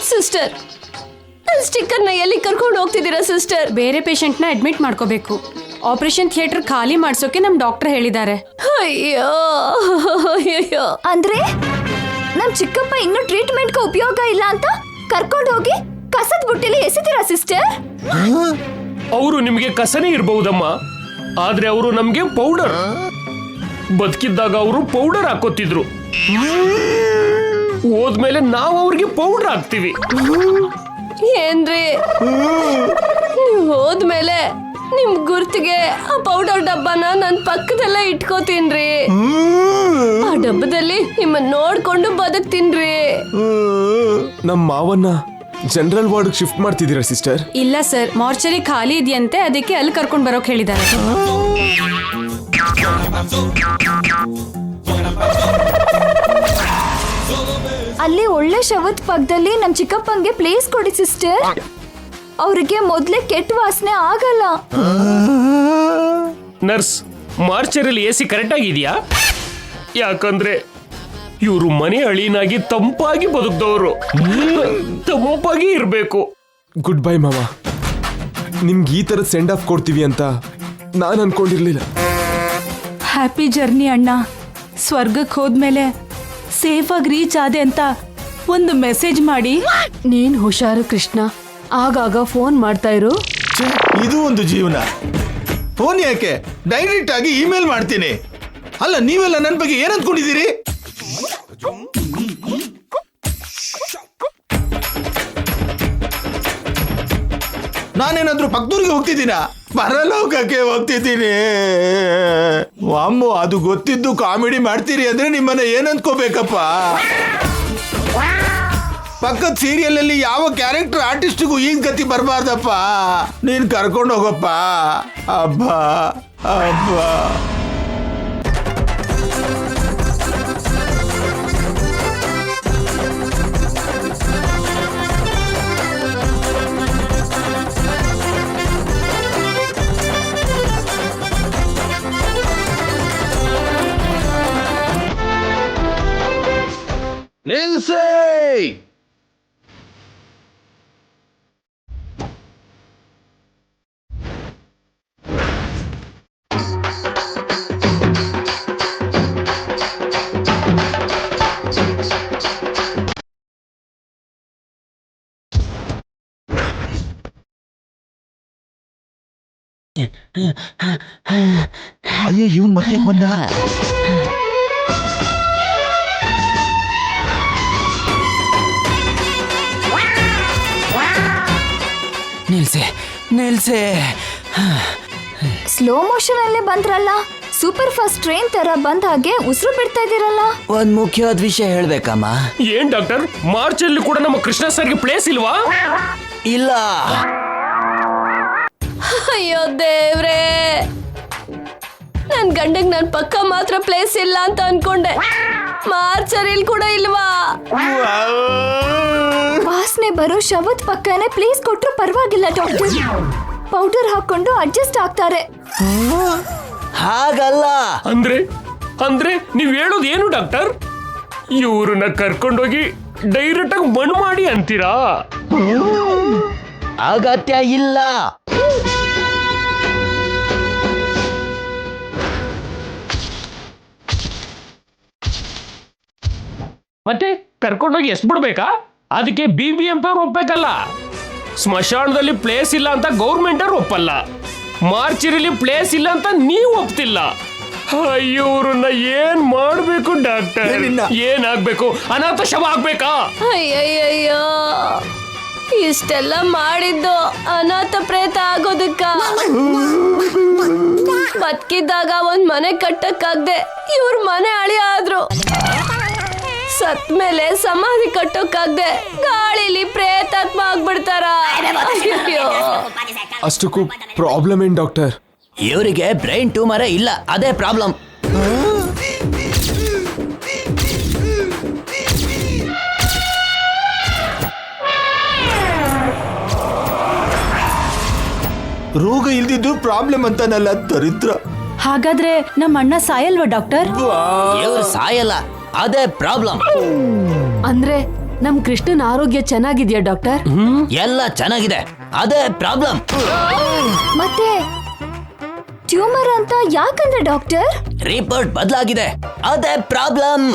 Sister, ಸ್ಟಿಕ್ಕರ್ನ ಎಲ್ಲಿ ಕರ್ಕೊಂಡು ಹೋಗ್ತಿದ್ದೀರಾ sister? ಬೇರೆ ಪೇಷಂಟ್ನ ಅಡ್ಮಿಟ್ ಮಾಡ್ಕೋಬೇಕು. ಆಪರೇಷನ್ ಥಿಯೇಟರ್ ಖಾಲಿ ಮಾಡ್ಸೋಕೆ ನಮ್ ಡಾಕ್ಟರ್ ಹೇಳಿದ್ದಾರೆ. ಅಯ್ಯೋ ಅಯ್ಯೋ, ಅಂದ್ರೆ ನಮ್ ಚಿಕ್ಕಪ್ಪ ಇನ್ನೂ ಟ್ರೀಟ್ಮೆಂಟ್ಗೆ ಉಪಯೋಗ ಇಲ್ಲ ಅಂತ ಕರ್ಕೊಂಡು ಹೋಗಿ ಕಸದ ಬುಟ್ಟಿಲಿ ಎಸಿತೀರಾ ಸಿಸ್ಟರ್? ಅವರು ನಿಮಗೆ ಕಸನೇ ಇರಬಹುದಮ್ಮ, ಆದ್ರೆ ಅವರು ನಮ್ಗೆ ಪೌಡರ್. ಬದುಕಿದ್ದಾಗ ಅವರು ಪೌಡರ್ ಹಾಕೋತಿದ್ರು, ಹೋದ್ಮೇಲೆ ನಾವು ಅವ್ರಿಗೆ ಪೌಡರ್ ಹಾಕ್ತಿವಿ. ಏನ್ರಿ, ನೀವು ಹೋದ್ಮೇಲೆ ನಿಮ್ ಗುರ್ತಿಗೆ ಆ ಪೌಡರ್ ಡಬ್ಬನ ನನ್ ಪಕ್ಕದಲ್ಲೇ ಇಟ್ಕೋತೀನ್ರಿ. ಆ ಡಬ್ಬದಲ್ಲಿ ನಿಮ್ಮನ್ನ ನೋಡ್ಕೊಂಡು ಬದುಕ್ತೀನ್ರಿ. ನಮ್ಮ ಮಾವನ್ನ ಜನರಲ್ ವಾರ್ಡ್ ಶಿಫ್ಟ್ ಮಾಡ್ತಿದ್ದೀರಾ ಸಿಸ್ಟರ್? ಇಲ್ಲ ಸರ್, ಮಾರ್ಚರಿ ಖಾಲಿ ಇದೆಯಂತೆ, ಅದಕ್ಕೆ ಅಲ್ಲಿ ಕರ್ಕೊಂಡು ಬರೋಕ್ ಹೇಳಿದ್ದಾರೆ. ಅಲ್ಲಿ ಒಳ್ಳೆ ಶವದ ಪಕ್ಕದಲ್ಲಿ ನಮ್ ಚಿಕ್ಕಪ್ಪಂಗೆ ಪ್ಲೇಸ್ ಕೊಡಿ ಸಿಸ್ಟರ್. ಅವ್ರಿಗೆ ಮೊದ್ಲೇ ಕೆಟ್ಟ ವಾಸನೆ ಆಗಲ್ಲ. ನರ್ಸ್, ಮಾರ್ಚರಲ್ಲಿ ಎಸಿ ಕರೆಕ್ಟ್ ಆಗಿದೆಯಾ? ಯಾಕಂದ್ರೆ ಇವರು ಮನೆ ಅಳಿನಾಗಿ ತಂಪಾಗಿ ಬದುಕ್ದವರು, ತಂಪಾಗಿ ಇರ್ಬೇಕು. ಗುಡ್ ಬೈ ಮಾವ. ನಿಮ್ಗೆ ಈ ತರದ ಸೆಂಡ್ ಆಫ್ ಕೊಡ್ತೀವಿ ಅಂತ ನಾನು ಅನ್ಕೊಂಡಿರ್ಲಿಲ್ಲ. ಹ್ಯಾಪಿ ಜರ್ನಿ ಅಣ್ಣ. ಸ್ವರ್ಗಕ್ಕೆ ಹೋದ್ಮೇಲೆ ಸೇಫ್ ಆಗಿ ರೀಚ್ ಆದೆ ಅಂತ ಒಂದು ಮೆಸೇಜ್ ಮಾಡಿ. ನೀನ್ ಹುಷಾರು ಕೃಷ್ಣ, ಆಗಾಗ ಫೋನ್ ಮಾಡ್ತಾ ಇರು. ಇದು ಒಂದು ಜೀವನ. ಫೋನ್ ಯಾಕೆ, ಡೈರೆಕ್ಟ್ ಆಗಿ ಇಮೇಲ್ ಮಾಡ್ತೀನಿ. ಅಲ್ಲ, ನೀವೆಲ್ಲ ನನ್ನ ಬಗ್ಗೆ ಏನ್ ಅಂದ್ಕೊಂಡಿದ್ದೀರಿ? ನಾನೇನಾದ್ರೂ ಪಕ್ಕದೂರಿಗೆ ಹೋಗ್ತಿದ್ದೀನ? ಪರಲೋಕಕ್ಕೆ ಹೋಗ್ತಿದ್ದೀನಿ. ಅಮ್ಮೋ, ಅದು ಗೊತ್ತಿದ್ದು ಕಾಮಿಡಿ ಮಾಡ್ತೀರಿ ಅಂದ್ರೆ ನಿಮ್ಮನ್ನ ಏನ್ ಅಂದ್ಕೋಬೇಕಪ್ಪ? ಪಕ್ಕದ ಸೀರಿಯಲ್ ಅಲ್ಲಿ ಯಾವ ಕ್ಯಾರೆಕ್ಟರ್ ಆರ್ಟಿಸ್ಟ್ಗೂ ಈಗ ಗತಿ ಬರಬಾರ್ದಪ್ಪ. ನೀನ್ ಕರ್ಕೊಂಡು ಹೋಗಪ್ಪ. ಅಬ್ಬಾ ಅಬ್ಬಾ. ನಿಲ್ಸೇ! ಅಯ್ಯೋ, ಇವನ್ ಮತ್ತೆ ಬಂದ. ನಿಲ್ಸೆ ನಿಲ್ಸೆ. ಸ್ಲೋ ಮೋಷನ್ ಅಲ್ಲೇ ಬಂದ್ರಲ್ಲ, ಸೂಪರ್ ಫಾಸ್ಟ್ ಟ್ರೈನ್ ತರ ಬಂದ ಹಾಗೆ ಉಸಿರು ಬಿಡ್ತಾ ಇದೀರಲ್ಲ. ಒಂದ್ ಮುಖ್ಯವಾದ ವಿಷಯ ಹೇಳ್ಬೇಕಮ್ಮ. ಏನ್ ಡಾಕ್ಟರ್, ಮಾರ್ಚಲ್ಲಿ ಕೂಡ ನಮ್ಮ ಕೃಷ್ಣ ಸರ್ಗೆ ಪ್ಲೇಸ್ ಇಲ್ವಾ? ಇಲ್ಲ. ಅಯ್ಯೋ ದೇವ್ರೇ, ನನ್ ಗಂಡಗ್ ನನ್ ಪಕ್ಕ ಮಾತ್ರ ಪ್ಲೇಸ್ ಇಲ್ಲ ಅಂತ ಅನ್ಕೊಂಡೆ. ಮಾರ್ಚರಿಲ್ ಕೂಡ ಇಲ್ವಾ? ವಾಸನೆ ಬರೋ ಶವದ ಪಕ್ಕನೆ ಪ್ಲೇಸ್ ಕೊಟ್ರು ಪರವಾಗಿಲ್ಲ ಡಾಕ್ಟರ್. ಪೌಡರ್ ಹಾಕೊಂಡು ಅಡ್ಜಸ್ಟ್ ಆಗ್ತಾರೆ. ಹಾಗಲ್ಲ. ಅಂದ್ರೆ ಅಂದ್ರೆ ನೀವ್ ಹೇಳೋದು ಏನು ಡಾಕ್ಟರ್? ಇವ್ರನ್ನ ಕರ್ಕೊಂಡೋಗಿ ಡೈರೆಕ್ಟ್ ಆಗಿ ಮಣ್ಣು ಮಾಡಿ ಅಂತೀರಾ? ಅಗತ್ಯ ಇಲ್ಲ. ಮತ್ತೆ ಕರ್ಕೊಂಡೋಗಿ ಎಸ್ಬಿಡ್ಬೇಕಾ? ಅದಕ್ಕೆ BBMP ಅವ್ರು ಒಪ್ಪಬೇಕಲ್ಲ. ಸ್ಮಶಾನದಲ್ಲಿ ಪ್ಲೇಸ್ ಇಲ್ಲ ಅಂತ ಗೌರ್ಮೆಂಟ್ ಅವ್ರು ಒಪ್ಪಲ್ಲ. ಮಾರ್ಚರಿಲಿ ಪ್ಲೇಸ್ ಇಲ್ಲ ಅಂತ ನೀವು ಒಪ್ತಿಲ್ಲ. ಇವ್ರನ್ನ ಏನ್ ಮಾಡ್ಬೇಕು ಡಾಕ್ಟರ್? ಏನಿಲ್ಲ. ಏನಾಗ್ಬೇಕು? ಅನಾಥ ಶವ ಆಗ್ಬೇಕಾ? ಅಯ್ಯಯ್ಯಯ್ಯೋ, ಇಷ್ಟೆಲ್ಲ ಮಾಡಿದ್ದು ಅನಾಥ ಪ್ರೇತ ಆಗೋದಕ್ಕ. ಬದುಕಿದ್ದಾಗ ಒಂದ್ ಮನೆ ಕಟ್ಟಕ್ಕಾಗ್ದೆ ಇವ್ರ ಮನೆ ಅಳಿ ಆದ್ರು. ಸತ್ ಮೇಲೆ ಸಮಾಧಿ ಕಟ್ಟೋಕ್ಕಾಗ್ದೆ ಗಾಳಿಲಿ ಪ್ರೇತಾತ್ಮ ಆಗ್ಬಿಡ್ತಾರ. ಅಯ್ಯೋ, ಅಷ್ಟಕ್ಕೂ ಪ್ರಾಬ್ಲಮ್ ಏನ್ ಡಾಕ್ಟರ್? ಇವರಿಗೆ ಬ್ರೈನ್ ಟ್ಯೂಮರೇ ಇಲ್ಲ, ಅದೇ ಪ್ರಾಬ್ಲಮ್. ರೋಗ ಇಲ್ದಿದ್ದು ಪ್ರಾಬ್ಲಮ್ ಅಂತಾನಲ್ಲ ದರಿದ್ರ. ಹಾಗಾದ್ರೆ ನಮ್ಮ ಅಣ್ಣ ಸಾಯಲ್ವಾ ಡಾಕ್ಟರ್? ಇವ್ರು ಸಾಯಲ್ಲ, ಅದೇ ಪ್ರಾಬ್ಲಮ್. ಅಂದ್ರೆ ನಮ್ ಕೃಷ್ಣನ್ ಆರೋಗ್ಯ ಚೆನ್ನಾಗಿದ್ಯಾ ಡಾಕ್ಟರ್? ಎಲ್ಲ ಚೆನ್ನಾಗಿದೆ, ಅದೇ ಪ್ರಾಬ್ಲಮ್. ಮತ್ತೆ ಟ್ಯೂಮರ್ ಅಂತ ಯಾಕಂದ್ರೆ ಡಾಕ್ಟರ್? ರಿಪೋರ್ಟ್ ಬದಲಾಗಿದೆ, ಅದೇ ಪ್ರಾಬ್ಲಮ್.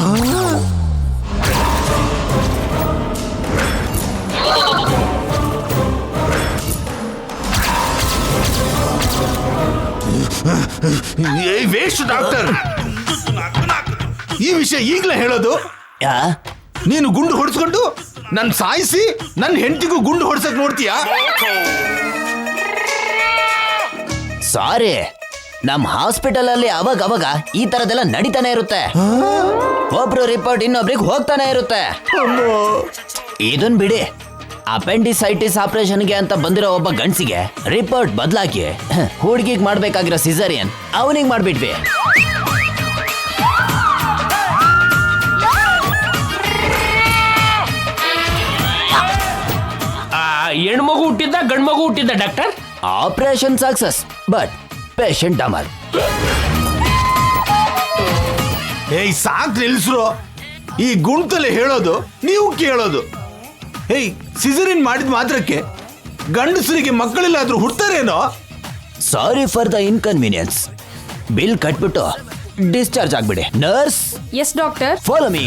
ವೇಸ್ಟ್ ಡಾಕ್ಟರ್, ಈ ವಿಷಯ ಈಗ್ಲೇ ಹೇಳೋದು? ಯಾ? ನೀನು ಗುಂಡು ಹೊಡೆಸ್ಕೊಂಡು ನನ್ ಸಾಯಿಸಿ ನನ್ನ ಹೆಂಡತಿಗೂ ಗುಂಡು ಹೊಡ್ಸಕ್ ನೋಡ್ತೀಯಾ? ಸಾರಿ, ನಮ್ ಹಾಸ್ಪಿಟಲ್ ಅಲ್ಲಿ ಅವಾಗ ಈ ತರದೆಲ್ಲ ನಡೀತಾನೆ ಇರುತ್ತೆ. ಒಬ್ರು ರಿಪೋರ್ಟ್ ಇನ್ನೊಬ್ರಿಗೆ ಹೋಗ್ತಾನೆ ಇರುತ್ತೆ. ಇದನ್ ಬಿಡಿ, ಅಪೆಂಡಿಸೈಟಿಸ್ ಆಪರೇಷನ್ಗೆ ಅಂತ ಬಂದಿರೋ ಒಬ್ಬ ಗಂಡ್ಸಿಗೆ ರಿಪೋರ್ಟ್ ಬದಲಾಗಿ ಹುಡುಗಿಗೆ ಮಾಡ್ಬೇಕಾಗಿರೋ ಸಿಸರಿಯನ್ ಅವನಿಗೆ ಮಾಡ್ಬಿಟ್ವಿ. ಹೆಣ್ಮಗು ಹುಟ್ಟಿದ್ದ ಗಂಡ್ ಮಗು ಹುಟ್ಟಿದ್ದ doctor? Operation success, but patient ಡಮರ್. ಏಯ್ ಸಾಕ್ ನಿಲ್ಸ್ರು, ಈ ಗುಂಟಲ್ಲಿ ಹೇಳೋದು ನೀವು ಕೇಳೋದು. ಏಯ್ ಸಿಸರಿನ್ ಮಾಡಿದ ಮಾತ್ರಕ್ಕೆ ಗಂಡಸರಿಗೆ ಮಕ್ಕಳೆಲ್ಲಾದ್ರೂ ಹುಡ್ತಾರೇನೋ? Sorry for the inconvenience. Bill ಕಟ್ಬಿಟ್ಟು ಡಿಸ್ಚಾರ್ಜ್ ಆಗ್ಬಿಡಿ. Nurse, yes doctor. Follow me.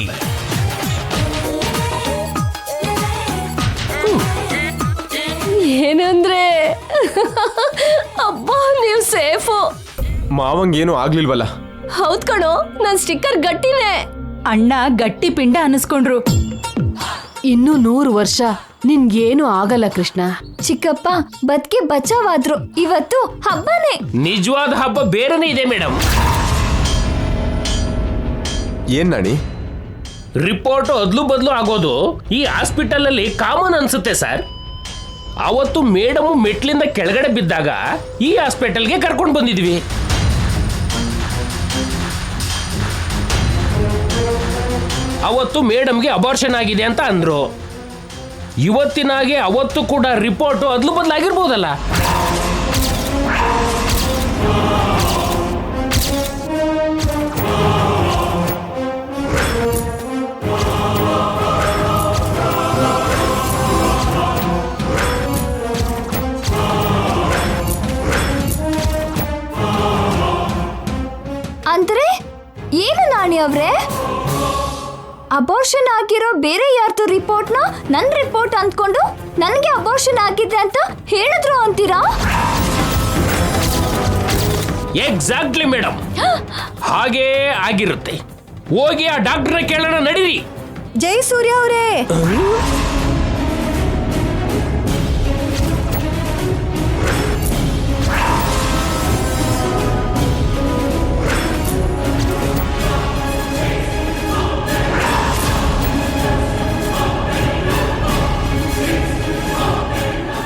ಏನಂದ್ರೆ ಅಬ್ಬಾ ನೀವ್ ಸೇಫು. ಮಾವಂಗ್ ಏನು ಆಗ್ಲಿಲ್ವಲ್ಲ? ಹೌದ್ ಕಣೋ, ನನ್ ಸ್ಟಿಕ್ಕರ್ ಗಟ್ಟಿನೇ. ಅಣ್ಣ ಗಟ್ಟಿ ಪಿಂಡ ಅನಿಸ್ಕೊಂಡ್ರು. ಇನ್ನು 100 ವರ್ಷ ನಿನ್ಗೇನು ಆಗಲ್ಲ ಕೃಷ್ಣ. ಚಿಕ್ಕಪ್ಪ ಬದುಕಿ ಬಚಾವಾದ್ರು, ಇವತ್ತು ಹಬ್ಬನೇ. ನಿಜವಾದ ಹಬ್ಬ ಬೇರೆನೇ ಇದೆ ಮೇಡಮ್. ಏನ್ ನಾಣಿ? ರಿಪೋರ್ಟ್ ಅದ್ಲು ಬದ್ಲು ಆಗೋದು ಈ ಹಾಸ್ಪಿಟಲ್ ಅಲ್ಲಿ ಕಾಮನ್ ಅನ್ಸುತ್ತೆ ಸರ್. ಅವತ್ತು ಮೇಡಮ್ ಮೆಟ್ಲಿಂದ ಕೆಳಗಡೆ ಬಿದ್ದಾಗ ಈ ಹಾಸ್ಪಿಟಲ್ಗೆ ಕರ್ಕೊಂಡು ಬಂದಿದ್ವಿ. ಅವತ್ತು ಮೇಡಮ್ಗೆ ಅಬಾರ್ಷನ್ ಆಗಿದೆ ಅಂತ ಅಂದ್ರು. ಇವತ್ತಿನಾಗೆ ಅವತ್ತು ಕೂಡ ರಿಪೋರ್ಟ್ ಅದ್ಲು ಬದಲಾಗಿರ್ಬೋದಲ್ಲ. ಅಂದ್ರೆ ಏನು ನಾಣಿ ಅವ್ರೆ? ಅಬೋರ್ಷನ್ ಆಗಿರೋ ಬೇರೆ ಯಾರ್ದು ರಿಪೋರ್ಟ್ನ ನನ್ನ ರಿಪೋರ್ಟ್ ಅಂದ್ಕೊಂಡು ನನಗೆ ಅಬೋರ್ಷನ್ ಆಗಿದೆ ಅಂತ ಹೇಳಿದ್ರು ಅಂತೀರಾ? ಎಕ್ಸಾಕ್ಟ್ಲಿ ಮೇಡಮ್, ಹಾಗೇ ಆಗಿರುತ್ತೆ. ಹೋಗಿ ಆ ಡಾಕ್ಟರ್ನ ಕೇಳೋಣ ನಡೀರಿ. ಜೈ ಸೂರ್ಯ ಅವರೇ,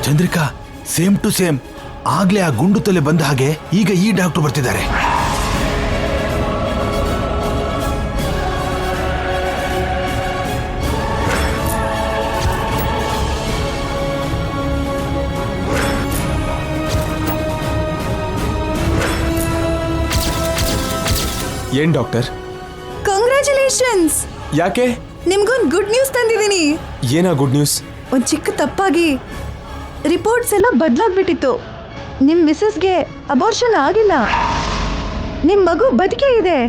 ಚಂದ್ರಿಕಾ, ಸೇಮ್ ಟು ಸೇಮ್. ಆಗ್ಲೇ ಆ ಗುಂಡು ತಲೆ ಬಂದ ಹಾಗೆ ಈಗ ಈ ಡಾಕ್ಟರ್ ಬರ್ತಿದ್ದಾರೆ. ಏನ್ ಡಾಕ್ಟರ್? ಕಂಗ್ರ್ಯಾಚುಲೇಷನ್ಸ್. ಯಾಕೆ? ನಿಮ್ಗೊಂದು ಗುಡ್ ನ್ಯೂಸ್ ತಂದಿದ್ದೀನಿ. ಏನಾ ಗುಡ್ ನ್ಯೂಸ್? ಒಂದು ಚಿಕ್ಕ ತಪ್ಪಾಗಿ ರಿಪೋರ್ಟ್ಸ್ ಎಲ್ಲ ಬದಲಾಗ್ಬಿಟ್ಟಿತ್ತು. ನಿಮ್ಮ ಮಿಸಸ್ಗೆ ಅಬೋರ್ಷನ್ ಆಗಿಲ್ಲ, ನಿಮ್ಮ ಮಗು ಬದುಕೇ ಇದೆ.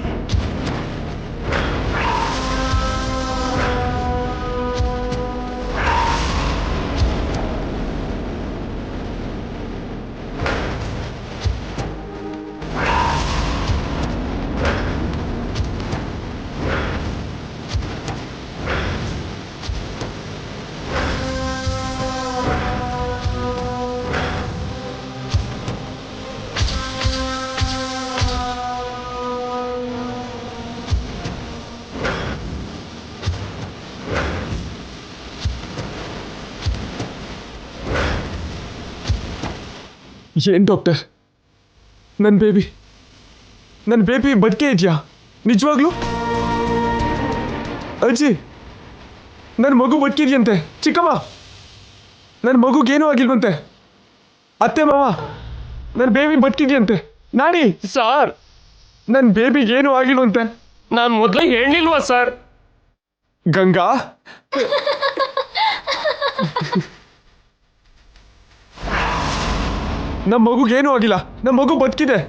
ಏನ್ ಡಾಕ್ಟರ್, ನನ್ನ ಬೇಬಿ ಬದುಕೇ ಇದೆಯಾ ನಿಜವಾಗ್ಲೂ? ಅಜ್ಜಿ, ನನ್ನ ಮಗು ಬದುಕಿದ್ಯಂತೆ. ಚಿಕ್ಕಮ್ಮ, ನನ್ನ ಮಗುಗೇನೂ ಆಗಿಲ್ವಂತೆ. ಅತ್ತೆ ಮಾವ, ನನ್ನ ಬೇಬಿ ಬದುಕಿದ್ಯಂತೆ. ನಾನಿ ಸರ್, ನನ್ನ ಬೇಬಿಗೇನೂ ಆಗಿಲ್ವಂತೆ. ನಾನು ಮೊದಲೇ ಹೇಳಿಲ್ವಾ ಸರ್? ಗಂಗಾ, ನಮ್ಮ ಮಗುಗೇನೂ ಆಗಿಲ್ಲ. ನಮ್ಮ ಮಗು ಬದುಕಿದೆ.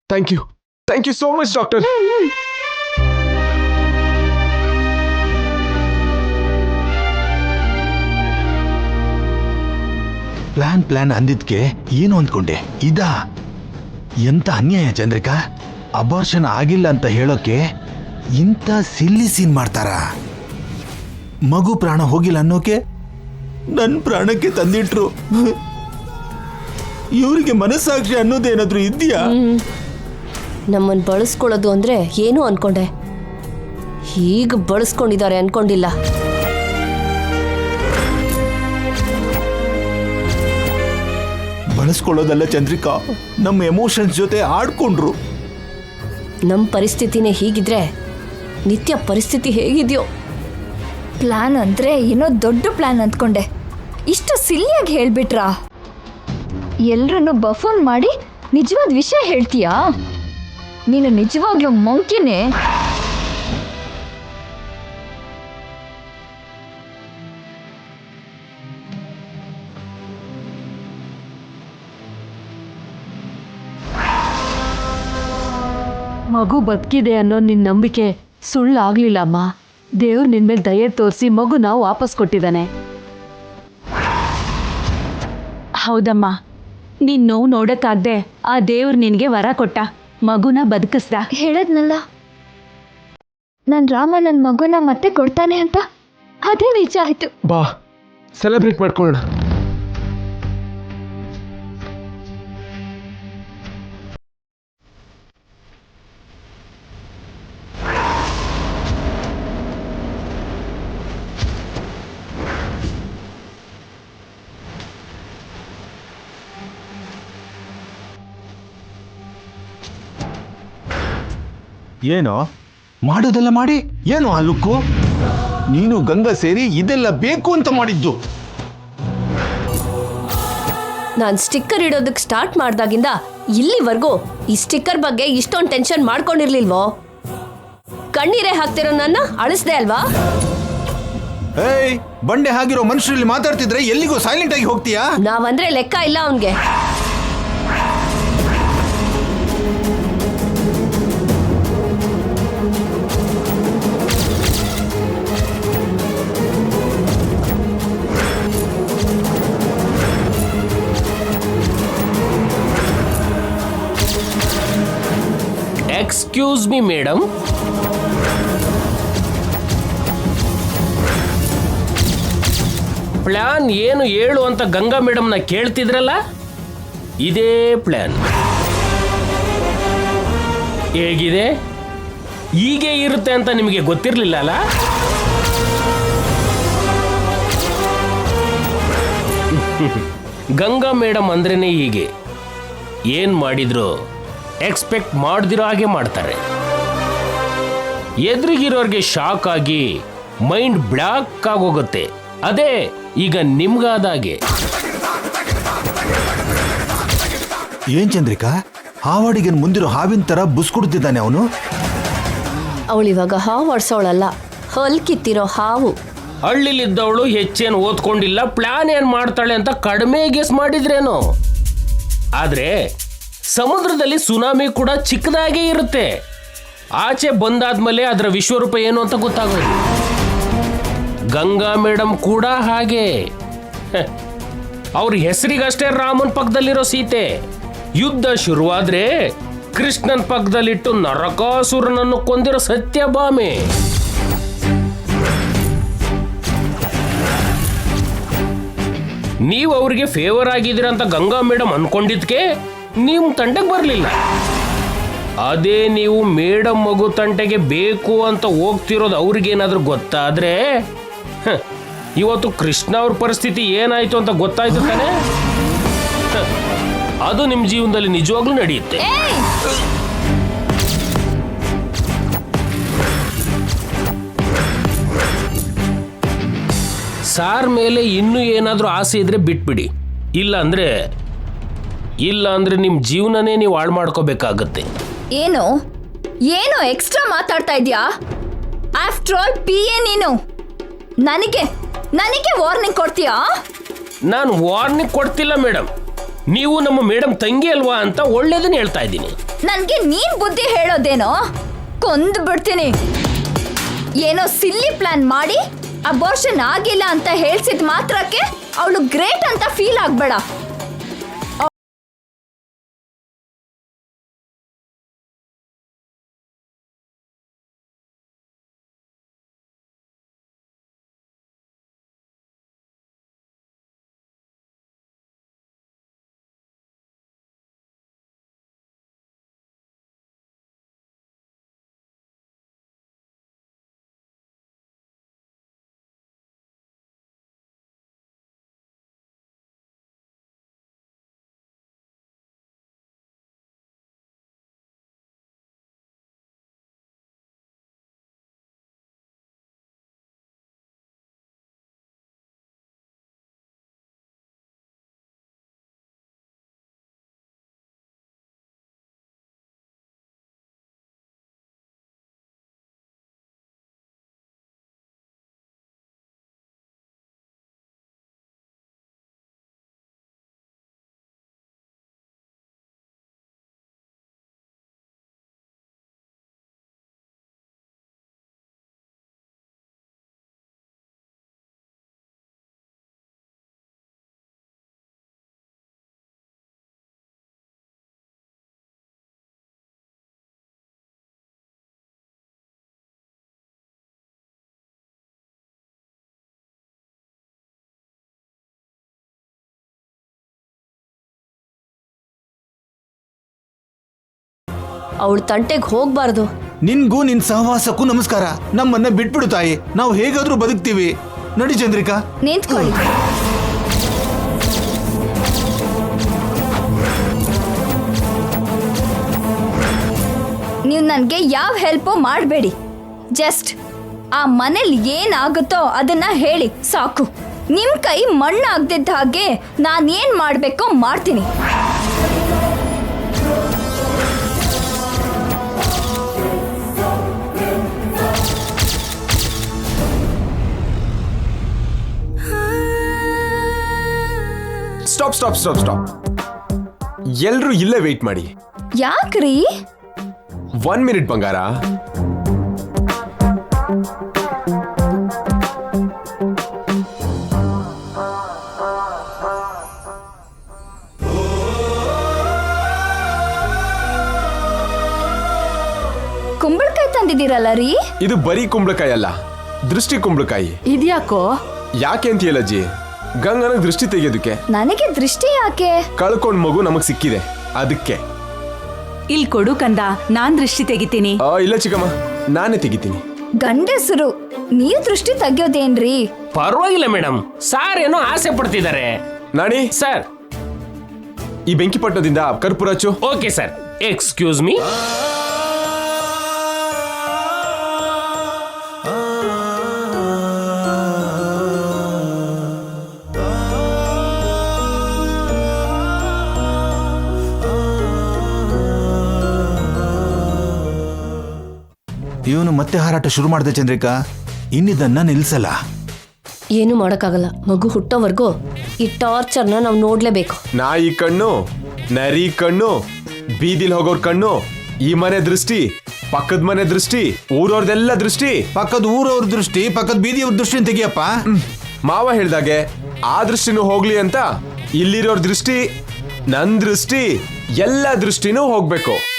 Thank you so much doctor. Plan ಅಂದಿದ್ಕೆ ಏನು ಅಂದ್ಕೊಂಡೆ? ಇದಾ ಎಂತ ಅನ್ಯಾಯ ಚಂದ್ರಿಕಾ. ಅಬಾರ್ಷನ್ ಆಗಿಲ್ಲ ಅಂತ ಹೇಳೋಕೆ ಇಂಥ ಸಿಲ್ಲಿ ಸೀನ್ ಮಾಡ್ತಾರ? ಮಗು ಪ್ರಾಣ ಹೋಗಿಲ್ಲ ಅನ್ನೋಕೆ ನನ್ನ ಪ್ರಾಣಕ್ಕೆ ತಂದಿಟ್ರು. ಇವರಿಗೆ ಮನಸ್ಸಾಕ್ಷಿ ಅನ್ನೋದೇನಾದ್ರೂ ಇದೆಯಾ? ನಮ್ಮನ್ನು ಬಳಸ್ಕೊಳ್ಳೋದು ಅಂದ್ರೆ ಏನು ಅನ್ಕೊಂಡೆ, ಹೀಗೆ ಬಳಸ್ಕೊಂಡಿದ್ದಾರೆ ಅನ್ಕೊಂಡಿಲ್ಲ. ಬಳಸ್ಕೊಳ್ಳೋದಲ್ಲ ಚಂದ್ರಿಕಾ, ನಮ್ಮ ಎಮೋಷನ್ಸ್ ಜೊತೆ ಆಡ್ಕೊಂಡ್ರು. ನಮ್ಮ ಪರಿಸ್ಥಿತಿನೇ ಹೀಗಿದ್ರೆ ನಿತ್ಯ ಪರಿಸ್ಥಿತಿ ಹೇಗಿದೆಯೋ? ಪ್ಲಾನ್ ಅಂದ್ರೆ ಏನೋ ದೊಡ್ಡ ಪ್ಲಾನ್ ಅಂದ್ಕೊಂಡೆ, ಇಷ್ಟು ಸಿಲ್ಲಿಯಾಗಿ ಹೇಳ್ಬಿಟ್ರಾ? ಎಲ್ರನ್ನು ಬಫೋನ್ ಮಾಡಿ ನಿಜವಾದ ವಿಷಯ ಹೇಳ್ತೀಯಾ? ನೀನು ನಿಜವಾಗ್ಲೂ ಮಂಕಿನೇ. ಮಗು ಬದುಕಿದೆ ಅನ್ನೋ ನಿನ್ನ ನಂಬಿಕೆ ಸುಳ್ಳಾಗ್ಲಿಲ್ಲಮ್ಮ. ದೇವ್ರು ನಿನ್ ಮೇಲೆ ದಯೆ ತೋರಿಸಿ ಮಗುನ ವಾಪಸ್ ಕೊಟ್ಟಿದ್ದಾನೆ. ಹೌದಮ್ಮ, ನೀನ್ ನೋವು ನೋಡಕ್ಕಾಗ್ದೆ ಆ ದೇವ್ರು ನಿನ್ಗೆ ವರ ಕೊಟ್ಟ, ಮಗುನ ಬದುಕಿಸ್ದ. ಹೇಳದ್ನಲ್ಲ ನನ್ ರಾಮ ನನ್ನ ಮಗುನ ಮತ್ತೆ ಕೊಡ್ತಾನೆ ಅಂತ, ಅದೇ ನಿಜ ಆಯ್ತು. ಬಾ ಸೆಲೆಬ್ರೇಟ್ ಮಾಡ್ಕೊಳ್ಳೋಣ. ಏನೋ ಮಾಡೋದೆಲ್ಲ ಮಾಡಿ ಏನೋ ಆ ಲುಕ್ಕು? ನೀನು ಗಂಗಾ ಸೇರಿ ಇದೆಲ್ಲ ಬೇಕು ಅಂತ ಮಾಡಿದ್ದು. ನಾನು ಸ್ಟಿಕ್ಕರ್ ಇಡೋದಕ್ಕೆ ಸ್ಟಾರ್ಟ್ ಮಾಡ್ದಾಗಿಂದ ಇಲ್ಲಿವರೆಗೂ ಈ ಸ್ಟಿಕ್ಕರ್ ಬಗ್ಗೆ ಇಷ್ಟೊಂದು ಟೆನ್ಷನ್ ಮಾಡ್ಕೊಂಡಿರ್ಲಿಲ್ವೋ? ಕಣ್ಣೀರೇ ಹಾಕ್ತಿರೋ ನನ್ನ ಅಳಿಸ್ದೆ ಅಲ್ವಾ? ಏಯ್, ಬಂಡೆ ಆಗಿರೋ ಮನುಷ್ಯರಲ್ಲಿ ಮಾತಾಡ್ತಿದ್ರೆ ಎಲ್ಲಿಗೂ ಸೈಲೆಂಟ್ ಆಗಿ ಹೋಗ್ತೀಯಾ? ನಾವಂದ್ರೆ ಲೆಕ್ಕ ಇಲ್ಲ ಅವನ್ಗೆ. ಎಕ್ಸ್ಕ್ಯೂಸ್ ಮಿ ಮೇಡಮ್, ಪ್ಲಾನ್ ಏನು ಹೇಳು ಅಂತ ಗಂಗಾ ಮೇಡಮ್ನ ಕೇಳ್ತಿದ್ರಲ್ಲ, ಇದೇ ಪ್ಲಾನ್. ಹೇಗಿದೆ? ಹೀಗೆ ಇರುತ್ತೆ ಅಂತ ನಿಮಗೆ ಗೊತ್ತಿರಲಿಲ್ಲ ಅಲ್ಲ? ಗಂಗಾ ಮೇಡಮ್ ಅಂದ್ರೇನೆ ಹೀಗೆ, ಏನ್ ಮಾಡಿದ್ರು ಎಕ್ಸ್ಪೆಕ್ಟ್ ಮಾಡ್ದಿರೋ ಹಾಗೆ ಮಾಡ್ತಾರೆ. ಎದುರಿಗಿರೋರ್ಗೆ ಶಾಕ್ ಆಗಿ ಮೈಂಡ್ ಬ್ಲಾಕ್ ಆಗೋಗುತ್ತೆ. ಅದೇ ಈಗ ನಿಮ್ಗಾದಾಗೆ. ಏನ್ ಚಂದ್ರಿಕಾ, ಹಾವಾಡಿಗನ್ ಮುಂದಿರೋ ಹಾವಿನ ತರ ಬುಸ್ಕೊಡ್ತಿದ್ದಾನೆ ಅವನು. ಅವಳಿವಾಗ ಹಾವು ಆಡ್ಸೋಳಲ್ಲ, ಹೊಲ್ ಕಿತ್ತಿರೋ ಹಾವು. ಹಳ್ಳಿಲಿದ್ದವಳು ಹೆಚ್ಚೇನು ಓದ್ಕೊಂಡಿಲ್ಲ, ಪ್ಲಾನ್ ಏನ್ ಮಾಡ್ತಾಳೆ ಅಂತ ಕಡಿಮೆ ಗೆಸ್ ಮಾಡಿದ್ರೇನೋ. ಆದ್ರೆ ಸಮುದ್ರದಲ್ಲಿ ಸುನಾಮಿ ಕೂಡ ಚಿಕ್ಕದಾಗೇ ಇರುತ್ತೆ. ಆಚೆ ಬಂದಾದ್ಮೇಲೆ ಅದರ ವಿಶ್ವರೂಪ ಏನು ಅಂತ ಗೊತ್ತಾಗೋದು. ಗಂಗಾ ಮೇಡಮ್ ಕೂಡ ಹಾಗೆ. ಅವ್ರ ಹೆಸರಿಗಷ್ಟೇ ರಾಮನ್ ಪಕ್ಕದಲ್ಲಿರೋ ಸೀತೆ. ಯುದ್ಧ ಶುರುವಾದ್ರೆ ಕೃಷ್ಣನ್ ಪಕ್ಕದಲ್ಲಿಟ್ಟು ನರಕಾಸುರನನ್ನು ಕೊಂದಿರೋ ಸತ್ಯಭಾಮೆ. ನೀವು ಅವ್ರಿಗೆ ಫೇವರ್ ಆಗಿದ್ದೀರ ಅಂತ ಗಂಗಾ ಮೇಡಮ್ ಅನ್ಕೊಂಡಿದ್ಕೆ ನಿಮ್ ತಂಟೆಗೆ ಬರಲಿಲ್ಲ. ಅದೇ ನೀವು ಮೇಡಮ್ ಮಗು ತಂಟೆಗೆ ಬೇಕು ಅಂತ ಹೋಗ್ತಿರೋದು ಅವ್ರಿಗೇನಾದ್ರೂ ಗೊತ್ತಾದ್ರೆ ಇವತ್ತು ಕೃಷ್ಣ ಅವ್ರ ಪರಿಸ್ಥಿತಿ ಏನಾಯ್ತು ಅಂತ ಗೊತ್ತಾಯ್ತು ತಾನೆ. ಅದು ನಿಮ್ ಜೀವನದಲ್ಲಿ ನಿಜವಾಗ್ಲೂ ನಡೆಯುತ್ತೆ. ಸಾರ್ ಮೇಲೆ ಇನ್ನೂ ಏನಾದ್ರೂ ಆಸೆ ಇದ್ರೆ ಬಿಟ್ಬಿಡಿ. ಇಲ್ಲ ಅಂದ್ರೆ ನಿಮ್ ಜೀವನನೇ ನೀವು ಹಾಳು ಮಾಡ್ಕೋಬೇಕಾಗತ್ತೆ. ಏನು ಏನು ಎಕ್ಸ್ಟ್ರಾ ಮಾತಾಡ್ತಾ ಇದ್ಯಾ? ಆಫ್ಟರ್ ಆಲ್ PA ನೀನು ನನಗೆ ವಾರ್ನಿಂಗ್ ಕೊಡ್ತೀಯಾ? ನಾನು ವಾರ್ನಿಂಗ್ ಕೊಡ್ತಿಲ್ಲ ಮೇಡಮ್, ನೀವು ನಮ್ಮ ಮೇಡಮ್ ತಂಗಿ ಅಲ್ವಾ ಅಂತ ಒಳ್ಳೇದನ್ನ ಹೇಳ್ತಾ ಇದ್ದೀನಿ. ನನ್ಗೆ ನೀನ್ ಬುದ್ಧಿ ಹೇಳೋದೇನೋ ಕೊಂದು ಬಿಡ್ತೀನಿ. ಏನೋ ಸಿಲ್ಲಿ ಪ್ಲಾನ್ ಮಾಡಿ ಅಬೋರ್ಷನ್ ಆಗಿಲ್ಲ ಅಂತ ಹೇಳ್ಸಿದ್ ಮಾತ್ರಕ್ಕೆ ಅವಳು ಗ್ರೇಟ್ ಅಂತ ಫೀಲ್ ಆಗ್ಬೇಡ. ಅವಳ ತಂಟೆಗೆ ಹೋಗ್ಬಾರ್ದು. ನಿನ್ಗೂ ನಿನ್ ಸಹವಾಸಕ್ಕೂ ನಮಸ್ಕಾರ. ನಮ್ಮನ್ನ ಬಿಟ್ಬಿಡು ತಾಯಿ, ನಾವು ಹೇಗಾದ್ರೂ ಬದುಕ್ತೀವಿ. ನಡಿ ಚಂದ್ರಿಕಾ. ನಿಂತ್ಕೊಳ್ಳಿ. ನೀವು ನನಗೆ ಯಾವ ಹೆಲ್ಪು ಮಾಡಬೇಡಿ. ಜಸ್ಟ್ ಆ ಮನೇಲಿ ಏನಾಗುತ್ತೋ ಅದನ್ನ ಹೇಳಿ ಸಾಕು. ನಿಮ್ ಕೈ ಮಣ್ಣಾಗ್ದಿದ್ದ ಹಾಗೆ ನಾನೇನ್ ಮಾಡ್ಬೇಕೋ ಮಾಡ್ತೀನಿ. ಸ್ಟಾಪ್. ಎಲ್ರೂ ಇಲ್ಲೇ ವೇಟ್ ಮಾಡಿ. ಯಾಕ್ರಿ? 1 ಮಿನಿಟ್ ಬಂಗಾರ. ಕುಂಬಳಕಾಯಿ ತಂದಿದ್ದೀರಲ್ಲ ರೀ? ಇದು ಬರೀ ಕುಂಬಳಕಾಯಿ ಅಲ್ಲ, ದೃಷ್ಟಿ ಕುಂಬಳಕಾಯಿ. ಇದ್ಯಾಕೋ? ಯಾಕೆ ಅಂತೀಯಲ್ಲ ಅಜ್ಜಿ? ಗಂಗನಿಗೆ ದೃಷ್ಟಿ ತೆಗೆಯೋದಕ್ಕೆ. ನನಗೆ ದೃಷ್ಟಿ ಯಾಕೆ? ಕಳ್ಕೊಂಡ್ ಮಗು ನಮಗ್ ಸಿಕ್ಕಿದೆ, ಅದಕ್ಕೆ. ಇಲ್ಲಿ ಕೊಡು ಕಂದ, ನಾನ್ ದೃಷ್ಟಿ ತೆಗಿತೀನಿ. ಇಲ್ಲ ಚಿಕ್ಕಮ್ಮ, ನಾನೇ ತೆಗಿತೀನಿ. ಗಂಡಸರು ನೀವ್ ದೃಷ್ಟಿ ತೆಗಿಯೋದೇನ್ರಿ? ಪರವಾಗಿಲ್ಲ ಮೇಡಮ್, ಸಾರ್ ಏನೋ ಆಸೆ ಪಡ್ತಿದ್ದಾರೆ. ನಾಣಿ ಸರ್, ಈ ಬೆಂಕಿ ಪಟ್ಟಣದಿಂದ ಕರ್ಪೂರ ಹಚ್ಚು. Okay sir. Excuse me. ಇವನು ಮತ್ತೆ ಹಾರಾಟ ಶುರು ಮಾಡಿದೆ ಚಂದ್ರಿಕಾ. ಇನ್ನಿದನ್ನ ನಿಲ್ಸಲ್ಲ. ಏನು ಮಾಡೋಕ್ಕಾಗಲ್ಲ. ಮಗು ಹುಟ್ಟೋವರೆಗೂ ಈ ಟಾರ್ಚರ್ನ ನಾವು ನೋಡ್ಲೇಬೇಕು. ನಾಯಿ ಕಣ್ಣು, ನರಿ ಕಣ್ಣು, ಬೀದಿಲ್ ಹೋಗೋರ್ ಕಣ್ಣು, ಈ ಮನೆ ದೃಷ್ಟಿ, ಪಕ್ಕದ ಮನೆ ದೃಷ್ಟಿ, ಊರವ್ರದೆಲ್ಲ ದೃಷ್ಟಿ. ಪಕ್ಕದ ಊರವ್ರ ದೃಷ್ಟಿ, ಪಕ್ಕದ ಬೀದಿಯವ್ರ ದೃಷ್ಟಿ ತೆಗಿಯಪ್ಪ. ಮಾವ ಹೇಳ್ದಾಗೆ ಆ ದೃಷ್ಟಿನೂ ಹೋಗ್ಲಿ ಅಂತ ಇಲ್ಲಿರೋರ್ ದೃಷ್ಟಿ, ನನ್ ದೃಷ್ಟಿ, ಎಲ್ಲ ದೃಷ್ಟಿನೂ ಹೋಗ್ಬೇಕು.